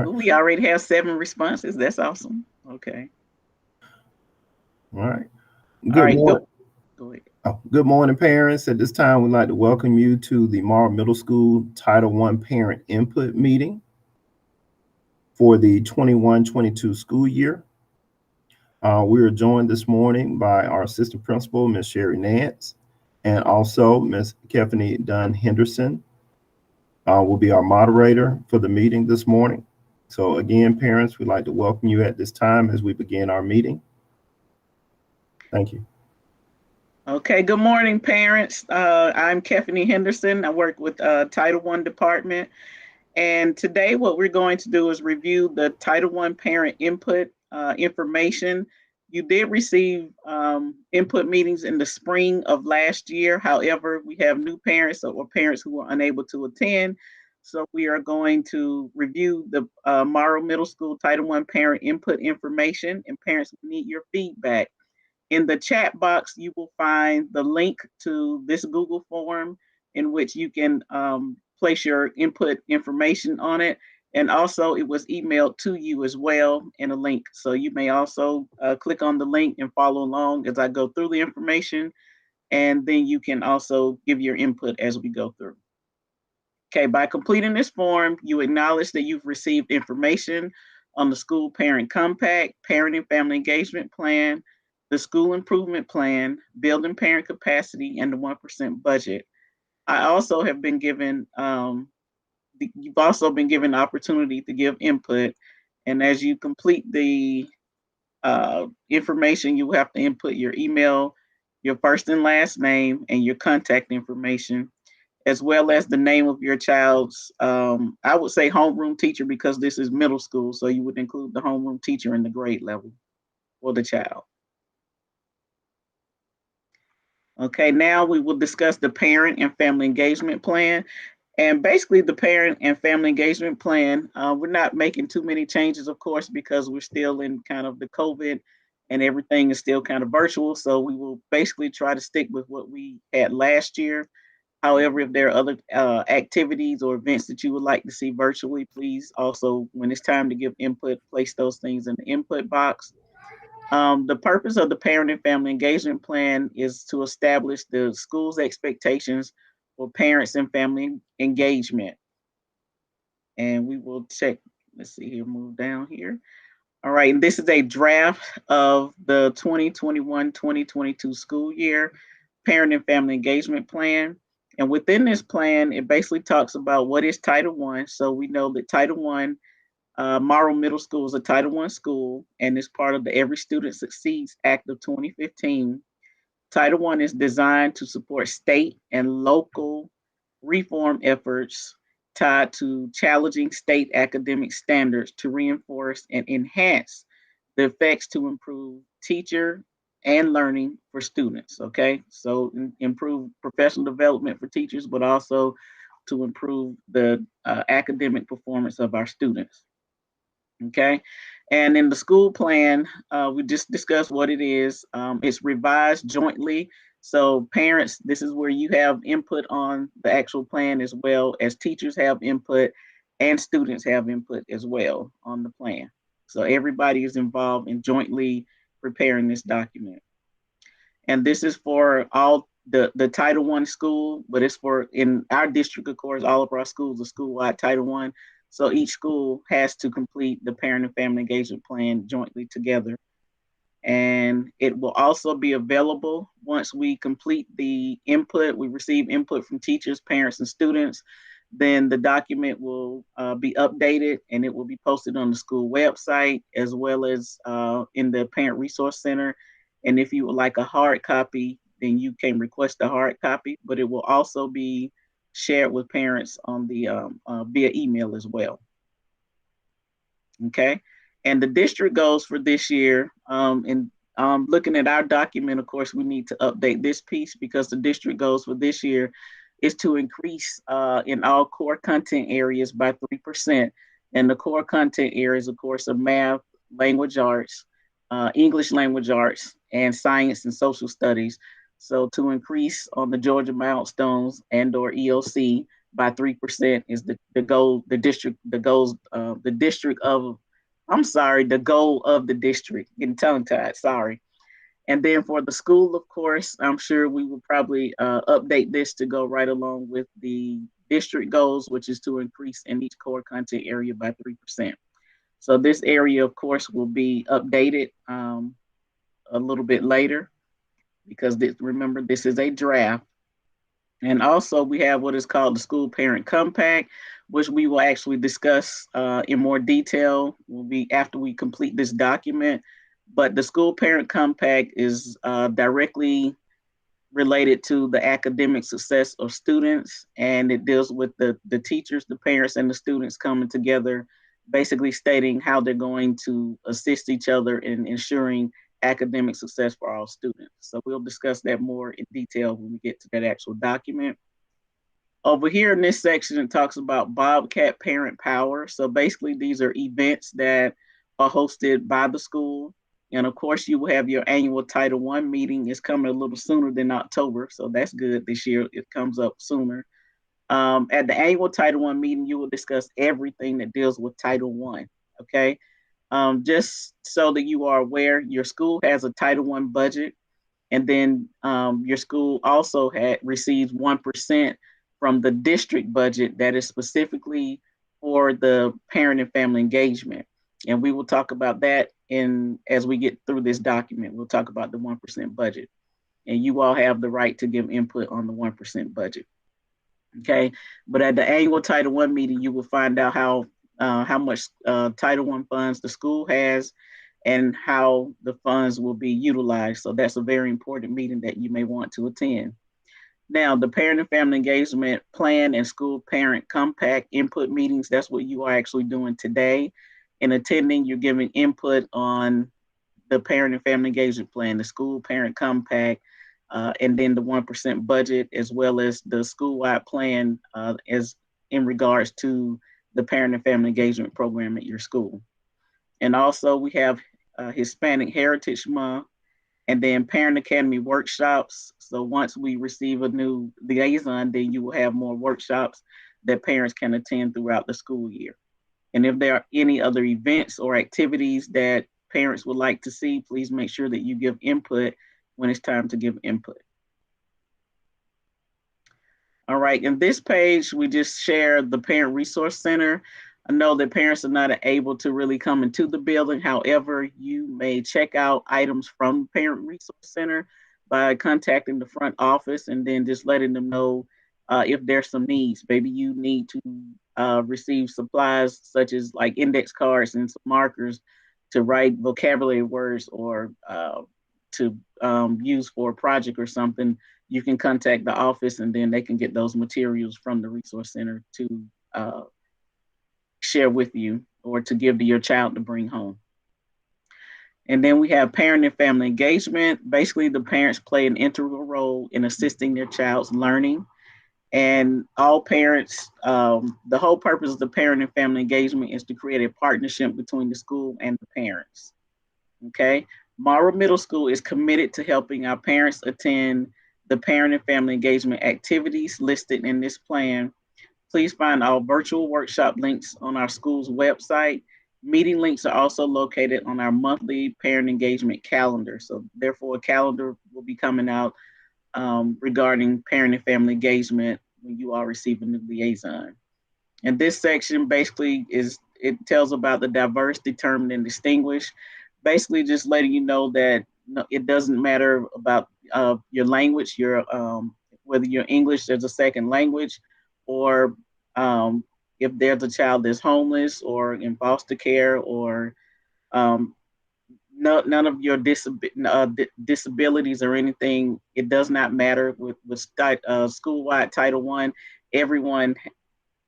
right. We already have 7 responses. That's awesome. Okay. All right. All Good right. Good. morning. Go ahead. Good morning, parents. At this time, we'd like to welcome you to the Morrow Middle School Title I Parent Input Meeting for the 21-22 school year. We are joined this morning by our assistant principal, Ms. Sherry Nance, and also Ms. Kefany Dunn Henderson will be our moderator for the meeting this morning. So again, parents, we'd like to welcome you at this time as we begin our meeting. Thank you. Okay. Good morning, parents. I'm Kefany Henderson. I work with Title I Department. And today what we're going to do is review the Title I parent input information. You did receive input meetings in the spring of last year. However, we have new parents or parents who were unable to attend. So we are going to review the Morrow Middle School Title I parent input information, and parents need your feedback. In the chat box, you will find the link to this Google form in which you can place your input information on it. And also, it was emailed to you as well in a link. So you may also click on the link and follow along as I go through the information. And then you can also give your input as we go through. Okay, by completing this form, you acknowledge that you've received information on the school parent compact, parent and family engagement plan, the school improvement plan, building parent capacity, and the 1% budget. I also have been given, you've also been given the opportunity to give input. And as you complete the information, you have to input your email, your first and last name, and your contact information, as well as the name of your child's, I would say homeroom teacher because this is middle school. So you would include the homeroom teacher in the grade level for the child. Okay, now we will discuss the parent and family engagement plan. And basically, the parent and family engagement plan, we're not making too many changes, of course, because we're still in kind of the COVID and everything is still kind of virtual. So we will basically try to stick with what we had last year. However, if there are other activities or events that you would like to see virtually, please also, when it's time to give input, place those things in the input box. The purpose of the parent and family engagement plan is to establish the school's expectations for parents and family engagement. And we will check, let's see here, move down here. All right, and this is a draft of the 2021-2022 school year parent and family engagement plan. And within this plan, it basically talks about what is Title I. So we know that Title I, Morrow Middle School is a Title I school and is part of the Every Student Succeeds Act of 2015. Title I is designed to support state and local reform efforts tied to challenging state academic standards to reinforce and enhance the effects to improve teacher and learning for students. Okay, so improve professional development for teachers, but also to improve the academic performance of our students. Okay. And in the school plan, we just discussed what it is. It's revised jointly. So, parents, this is where you have input on the actual plan as well as teachers have input and students have input as well on the plan. So, everybody is involved in jointly preparing this document. And this is for all the Title I school, but it's for in our district, of course, all of our schools are school-wide Title I. So each school has to complete the parent and family engagement plan jointly together. And it will also be available once we complete the input. We receive input from teachers, parents, and students. Then the document will be updated and it will be posted on the school website as well as in the Parent Resource Center. And if you would like a hard copy, then you can request a hard copy, but it will also be shared with parents on the via email as well. Okay, and the district goals for this year, and looking at our document, of course, we need to update this piece because the district goals for this year is to increase in all core content areas by 3%. And the core content areas, of course, are math, language arts, English language arts, and science and social studies. So to increase on the Georgia milestones and or EOC by 3% is the goal, the district, the goals, the district of, I'm sorry, the goal of the district. Getting tongue tied, sorry. And then for the school, of course, I'm sure we will probably update this to go right along with the district goals, which is to increase in each core content area by 3%. So this area, of course, will be updated a little bit later because remember, this is a draft. And also, we have what is called the School Parent Compact, which we will actually discuss in more detail. Will be after we complete this document. But the School Parent Compact is directly related to the academic success of students, and it deals with the teachers, the parents, and the students coming together, basically stating how they're going to assist each other in ensuring academic success for all students. So we'll discuss that more in detail when we get to that actual document. Over here in this section, it talks about Bobcat Parent Power. So basically, these are events that are hosted by the school. And of course, you will have your annual Title I meeting. It's coming a little sooner than October. So that's good this year. It comes up sooner. At the annual Title I meeting, you will discuss everything that deals with Title I. Okay. Just so that you are aware, your school has a Title I budget, and then your school also receives 1% from the district budget that is specifically for the parent and family engagement. And we will talk about that as we get through this document. We'll talk about the 1% budget. And you all have the right to give input on the 1% budget. Okay. But at the annual Title I meeting, you will find out how much Title I funds the school has and how the funds will be utilized. So that's a very important meeting that you may want to attend. Now, the parent and family engagement plan and school parent compact input meetings, that's what you are actually doing today. In attending, you're giving input on the parent and family engagement plan, the school parent compact, and then the 1% budget, as well as the school-wide plan as in regards to the parent and family engagement program at your school. And also we have Hispanic Heritage Month, and then Parent Academy workshops. So once we receive a new liaison, then you will have more workshops that parents can attend throughout the school year. And if there are any other events or activities that parents would like to see, please make sure that you give input when it's time to give input. All right, in this page, we just share the Parent Resource Center. I know that parents are not able to really come into the building. However, you may check out items from the Parent Resource Center by contacting the front office and then just letting them know if there's some needs. Maybe you need to receive supplies such as like index cards and some markers to write vocabulary words or to use for a project or something. You can contact the office and then they can get those materials from the Resource Center to share with you or to give to your child to bring home. And then we have parent and family engagement. Basically, the parents play an integral role in assisting their child's learning. And all parents, the whole purpose of the parent and family engagement is to create a partnership between the school and the parents. Okay. Morrow Middle School is committed to helping our parents attend the parent and family engagement activities listed in this plan. Please find our virtual workshop links on our school's website. Meeting links are also located on our monthly parent engagement calendar. So therefore, a calendar will be coming out regarding parent and family engagement when you all receive a new liaison. And this section basically it tells about the diverse, determined, and distinguished. Basically just letting you know that it doesn't matter about your language, whether you're English as a second language, or if there's a child that's homeless or in foster care, or none of your disabilities or anything. It does not matter with school-wide Title I. Everyone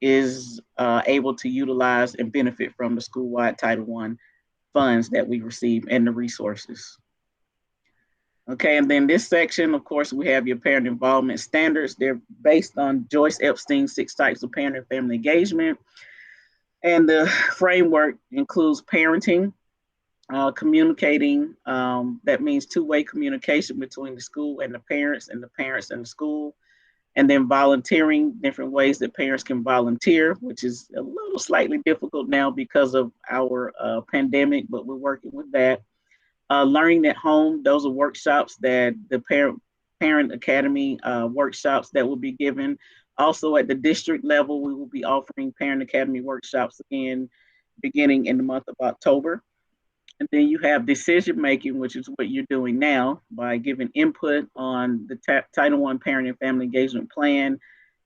is able to utilize and benefit from the school-wide Title I funds that we receive and the resources. Okay, and then this section, of course, we have your parent involvement standards. They're based on Joyce Epstein's 6 types of parent and family engagement. And the framework includes parenting, communicating, that means two-way communication between the school and the parents and the school. And then volunteering, different ways that parents can volunteer, which is a little slightly difficult now because of our pandemic, but we're working with that. Learning at home, those are workshops that the parent academy workshops that will be given. Also at the district level, we will be offering parent academy workshops again, beginning in the month of October. And then you have decision making, which is what you're doing now by giving input on the Title I Parent and Family Engagement Plan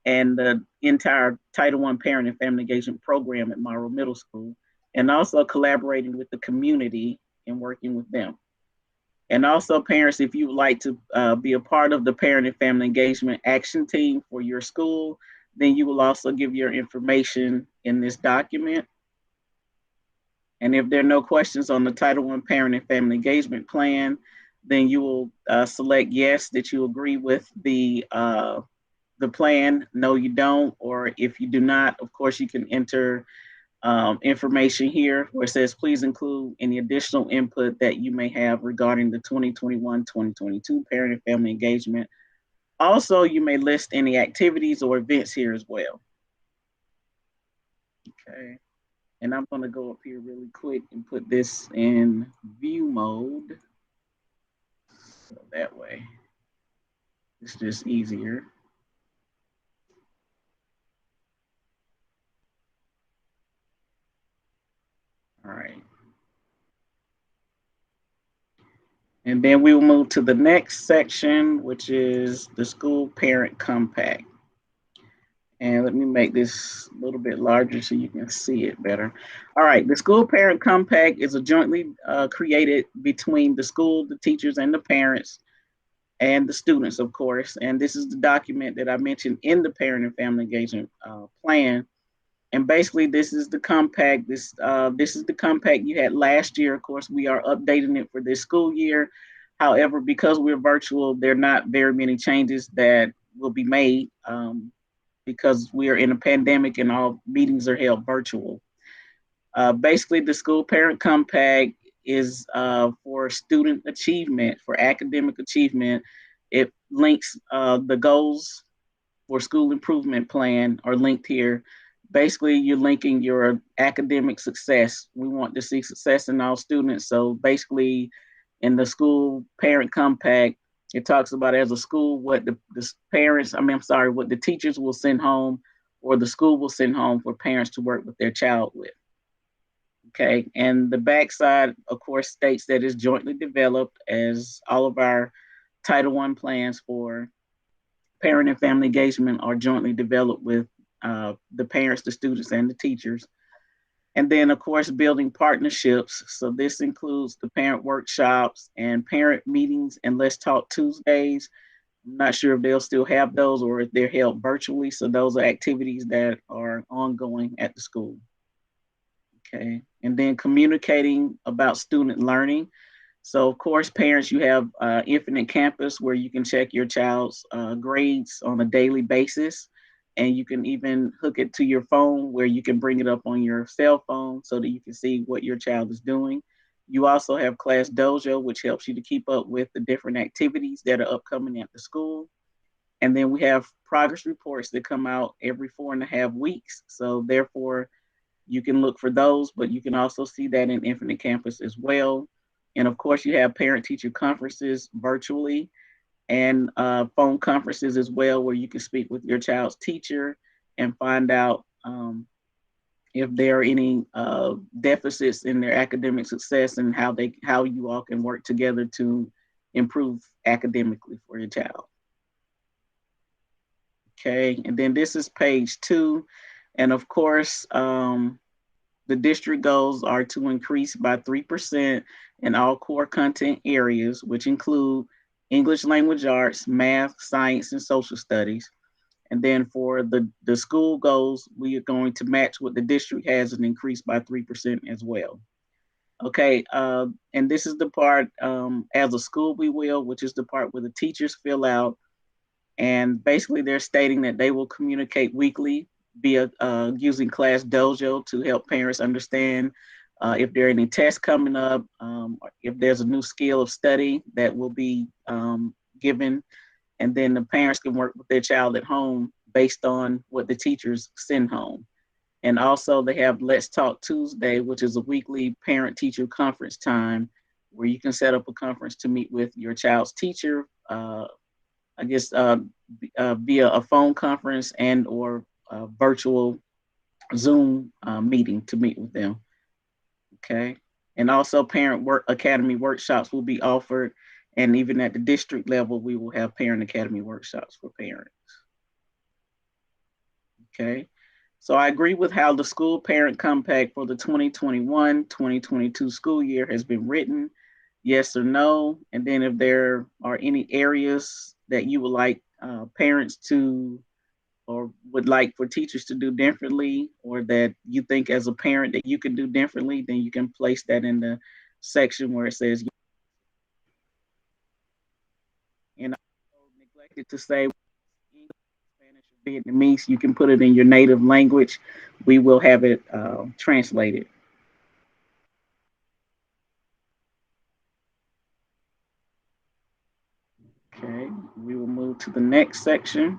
and the entire Title I Parent and Family Engagement Program at Morrow Middle School, and also collaborating with the community and working with them. And also, parents, if you would like to be a part of the Parent and Family Engagement Action Team for your school, then you will also give your information in this document. And if there are no questions on the Title I Parent and Family Engagement Plan, then you will select yes, that you agree with the plan. No, you don't. Or if you do not, of course, you can enter information here where it says, please include any additional input that you may have regarding the 2021-2022 Parent and Family Engagement. Also, you may list any activities or events here as well. Okay. And I'm going to go up here really quick and put this in view mode. So that way, it's just easier. All right. And then we will move to the next section, which is the school parent compact. And let me make this a little bit larger so you can see it better. All right, the school parent compact is a jointly created between the school, the teachers, and the parents, and the students, of course. And this is the document that I mentioned in the parent and family engagement plan. And basically, this is the compact. This is the compact you had last year. Of course, we are updating it for this school year. However, because we're virtual, there are not very many changes that will be made because we are in a pandemic and all meetings are held virtual. Basically, the school parent compact is for student achievement, for academic achievement. It links the goals for school improvement plan are linked here. Basically, you're linking your academic success. We want to see success in all students. So basically, in the school parent compact, it talks about as a school what the parents, I'm sorry, what the teachers will send home or the school will send home for parents to work with their child with. Okay, and the backside, of course, states that it's jointly developed as all of our Title I plans for parent and family engagement are jointly developed with the parents, the students, and the teachers. And then, of course, building partnerships. So this includes the parent workshops and parent meetings and Let's Talk Tuesdays. I'm not sure if they'll still have those or if they're held virtually. So those are activities that are ongoing at the school. Okay. And then communicating about student learning. So, of course, parents, you have Infinite Campus where you can check your child's grades on a daily basis. And you can even hook it to your phone where you can bring it up on your cell phone so that you can see what your child is doing. You also have Class Dojo, which helps you to keep up with the different activities that are upcoming at the school. And then we have progress reports that come out every 4.5 weeks. So, therefore, you can look for those, but you can also see that in Infinite Campus as well. And of course, you have parent teacher conferences virtually and phone conferences as well, where you can speak with your child's teacher and find out if there are any deficits in their academic success and how you all can work together to improve academically for your child. Okay, and then this is page 2. And of course, the district goals are to increase by 3% in all core content areas, which include English language arts, math, science, and social studies. And then for the school goals, we are going to match what the district has and increase by 3% as well. Okay, and this is the part as a school we will, which is the part where the teachers fill out. And basically they're stating that they will communicate weekly via using Class Dojo to help parents understand if there are any tests coming up, if there's a new skill of study that will be given. and then the parents can work with their child at home based on what the teachers send home. And also, they have Let's Talk Tuesday, which is a weekly parent teacher conference time where you can set up a conference to meet with your child's teacher, I guess, via a phone conference and or virtual Zoom meeting to meet with them. Okay. And also, Parent Work Academy workshops will be offered. And even at the district level, we will have Parent Academy workshops for parents. Okay. So I agree with how the school parent compact for the 2021-2022 school year has been written. Yes or no? And then if there are any areas that you would like parents to or would like for teachers to do differently, or that you think as a parent that you can do differently, then you can place that in the section where it says, and I neglected to say English, Spanish, or Vietnamese, you can put it in your native language. We will have it translated. Okay, we will move to the next section.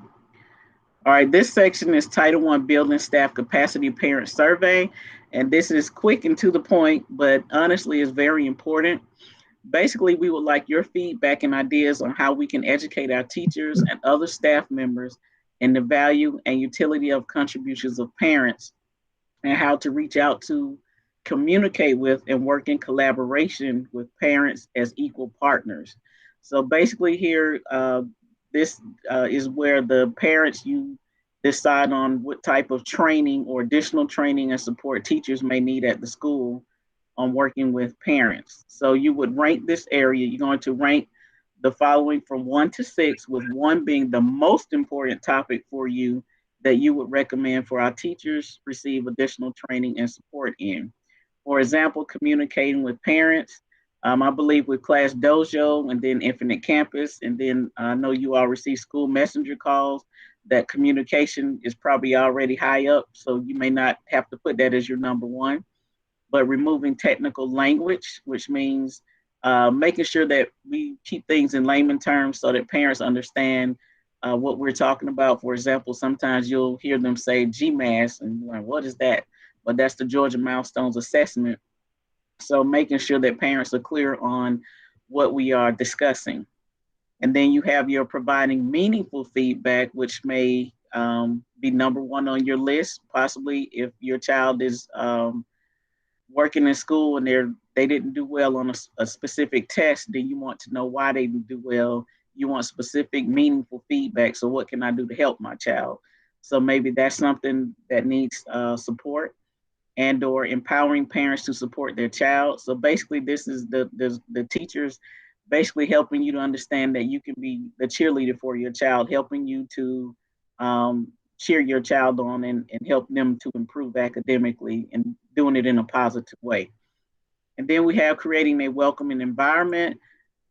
All right, this section is Title One Building Staff Capacity Parent Survey. And this is quick and to the point, but honestly is very important. Basically, we would like your feedback and ideas on how we can educate our teachers and other staff members in the value and utility of contributions of parents, and how to reach out to, communicate with, and work in collaboration with parents as equal partners. So basically, here, this is where the parents, you decide on what type of training or additional training and support teachers may need at the school on working with parents. So you would rank this area. You're going to rank the following from 1 to 6, with 1 being the most important topic for you that you would recommend for our teachers receive additional training and support in. For example, communicating with parents. I believe with Class Dojo and then Infinite Campus, and then I know you all receive school messenger calls. That communication is probably already high up, so you may not have to put that as your number 1. But removing technical language, which means making sure that we keep things in layman terms so that parents understand what we're talking about. For example, sometimes you'll hear them say GMAS, and you're like, what is that? But that's the Georgia Milestones Assessment. So making sure that parents are clear on what we are discussing. And then you have your providing meaningful feedback, which may be number 1 on your list, possibly if your child is working in school and they didn't do well on a specific test, then you want to know why they didn't do well. You want specific, meaningful feedback. So what can I do to help my child? So maybe that's something that needs support, and or empowering parents to support their child. So basically, this is the teachers basically helping you to understand that you can be the cheerleader for your child, helping you to cheer your child on, and help them to improve academically, and doing it in a positive way. And then we have creating a welcoming environment.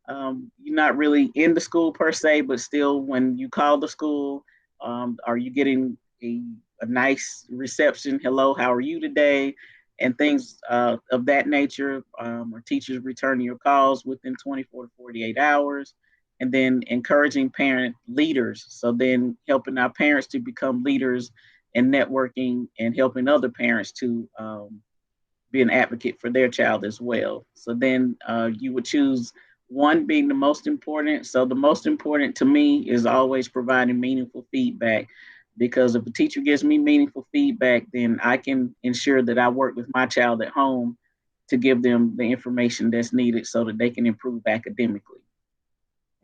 You're not really in the school per se, but still, when you call the school, are you getting a nice reception? Hello, how are you today? And things of that nature. Or teachers returning your calls within 24 to 48 hours. And then encouraging parent leaders. So then helping our parents to become leaders and networking and helping other parents to be an advocate for their child as well. So then you would choose 1 being the most important. So the most important to me is always providing meaningful feedback, because if a teacher gives me meaningful feedback, then I can ensure that I work with my child at home to give them the information that's needed so that they can improve academically.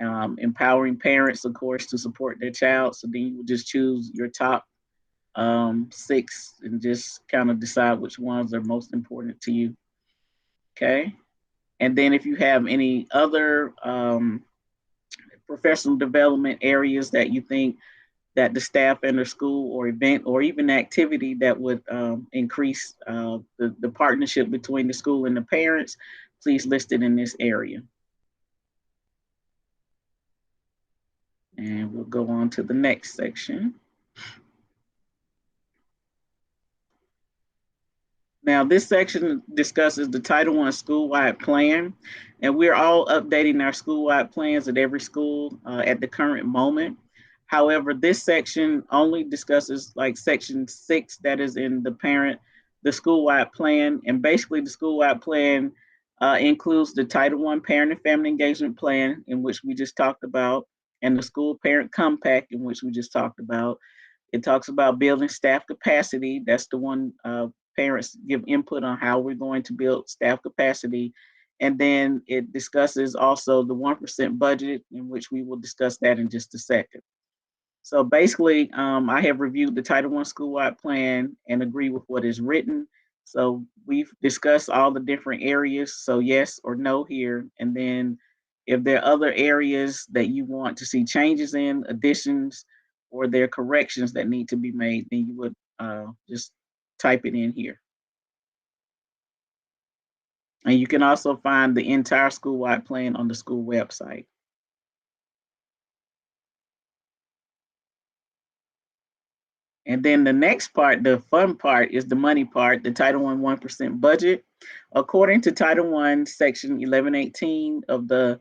Empowering parents, of course, to support their child. So then you would just choose your top 6 and just kind of decide which ones are most important to you. Okay. And then if you have any other professional development areas that you think that the staff in their school or event or even activity that would increase the partnership between the school and the parents, please list it in this area. And we'll go on to the next section. Now, this section discusses the Title I school-wide plan, and we're all updating our school-wide plans at every school at the current moment. However, this section only discusses like section 6 that is in the school-wide plan, and basically the school-wide plan includes the Title I parent and family engagement plan, in which we just talked about, and the school parent compact, in which we just talked about. It talks about building staff capacity. That's the one parents give input on how we're going to build staff capacity. And then it discusses also the 1% budget, in which we will discuss that in just a second. So basically, I have reviewed the Title I school-wide plan and agree with what is written. So we've discussed all the different areas. So yes or no here. And then if there are other areas that you want to see changes in, additions, or there are corrections that need to be made, then you would just type it in here. And you can also find the entire school-wide plan on the school website. And then the next part, the fun part, is the money part, the Title I 1% budget. According to Title I, Section 1118 of the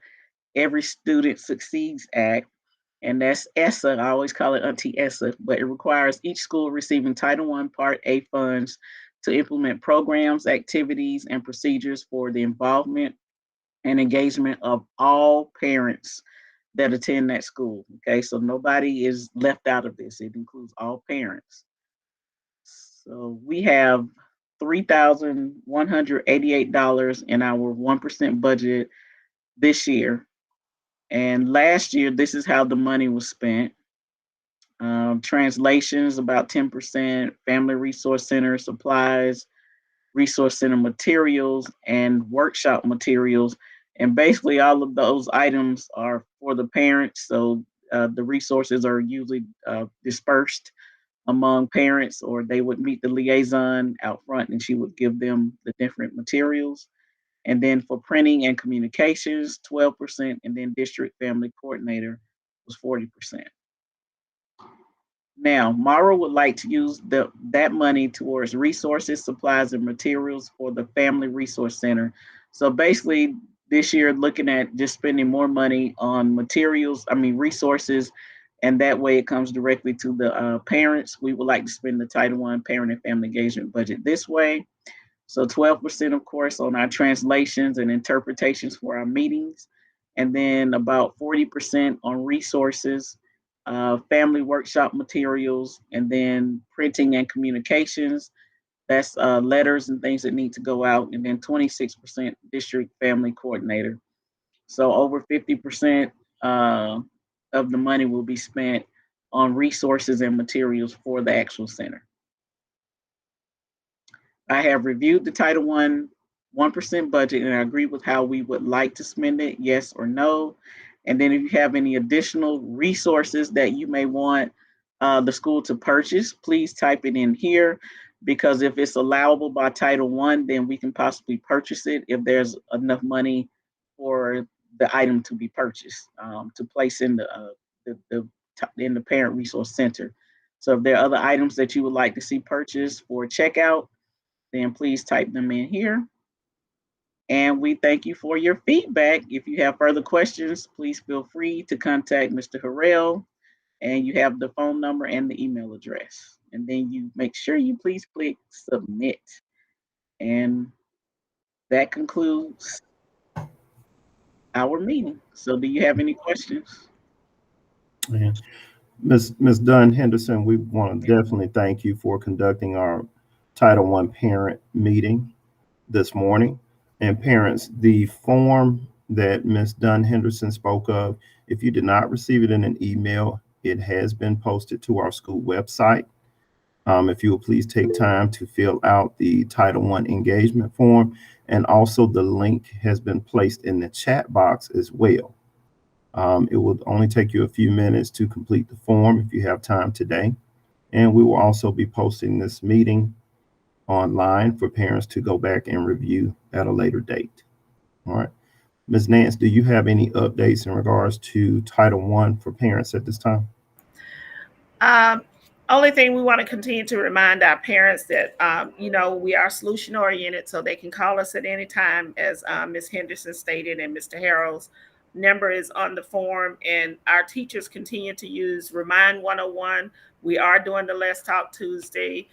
Every Student Succeeds Act, and that's ESSA, I always call it Auntie ESSA, but it requires each school receiving Title I Part A funds to implement programs, activities, and procedures for the involvement and engagement of all parents that attend that school. Okay, so nobody is left out of this. It includes all parents. So we have $3,188 in our 1% budget this year. And last year, this is how the money was spent. Translations, about 10%, family resource center supplies, resource center materials, and workshop materials. And basically, all of those items are for the parents. So the resources are usually dispersed among parents, or they would meet the liaison out front and she would give them the different materials. And then for printing and communications, 12%, and then district family coordinator was 40%. Now, Morrow would like to use that money towards resources, supplies, and materials for the Family Resource Center. So basically, this year, looking at just spending more money on resources, and that way it comes directly to the parents. We would like to spend the Title I parent and family engagement budget this way. So 12%, of course, on our translations and interpretations for our meetings, and then about 40% on resources, family workshop materials, and then printing and communications. That's letters and things that need to go out, and then 26% district family coordinator. So over 50% of the money will be spent on resources and materials for the actual center. I have reviewed the Title I 1% budget and I agree with how we would like to spend it, yes or no. And then if you have any additional resources that you may want the school to purchase, please type it in here, because if it's allowable by Title I, then we can possibly purchase it if there's enough money for the item to be purchased, to place in in the parent resource center. So if there are other items that you would like to see purchased for checkout, then please type them in here. And we thank you for your feedback. If you have further questions, please feel free to contact Mr. Harrell, and you have the phone number and the email address. And then you make sure you please click submit. And that concludes our meeting. So do you have any questions? Yeah. Ms. Dunn Henderson, we want to definitely thank you for conducting our Title I parent meeting this morning. And parents, the form that Ms. Dunn Henderson spoke of, if you did not receive it in an email, it has been posted to our school website. If you will please take time to fill out the Title I engagement form, and also the link has been placed in the chat box as well. It will only take you a few minutes to complete the form if you have time today. And we will also be posting this meeting online for parents to go back and review at a later date. All right. Ms. Nance, do you have any updates in regards to Title I for parents at this time? Only thing we want to continue to remind our parents that, we are solution oriented, so they can call us at any time, as Ms. Henderson stated, and Mr. Harrell's number is on the form. And our teachers continue to use Remind 101. We are doing the Let's Talk Tuesday,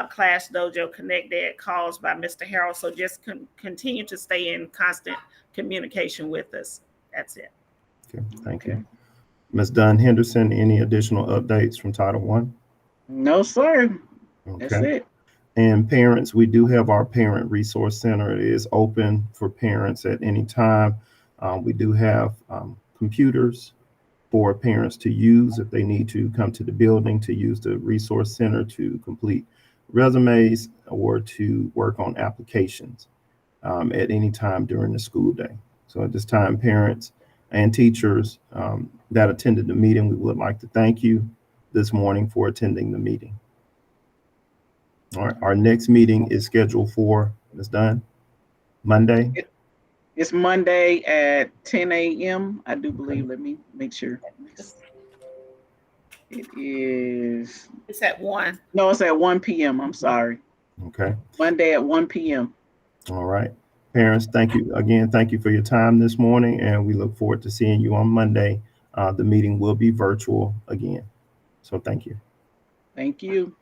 Class Dojo Connect Ed calls by Mr. Harrell. So just continue to stay in constant communication with us. That's it. Okay, thank you. Ms. Dunn Henderson, any additional updates from Title I? No, sir. That's Okay. it. And parents, we do have our Parent Resource Center. It is open for parents at any time. We do have computers for parents to use if they need to come to the building to use the Resource Center to complete resumes or to work on applications at any time during the school day. So at this time, parents and teachers that attended the meeting, we would like to thank you this morning for attending the meeting. All right, our next meeting is scheduled for, Ms. Dunn, Monday? It's Monday at 10 a.m. I do believe. Let me make sure. It is. It's at 1. No, it's at 1 p.m. I'm sorry. Okay. Monday at 1 p.m. All right. Parents, thank you again. Thank you for your time this morning, and we look forward to seeing you on Monday. The meeting will be virtual again. So thank you. Thank you.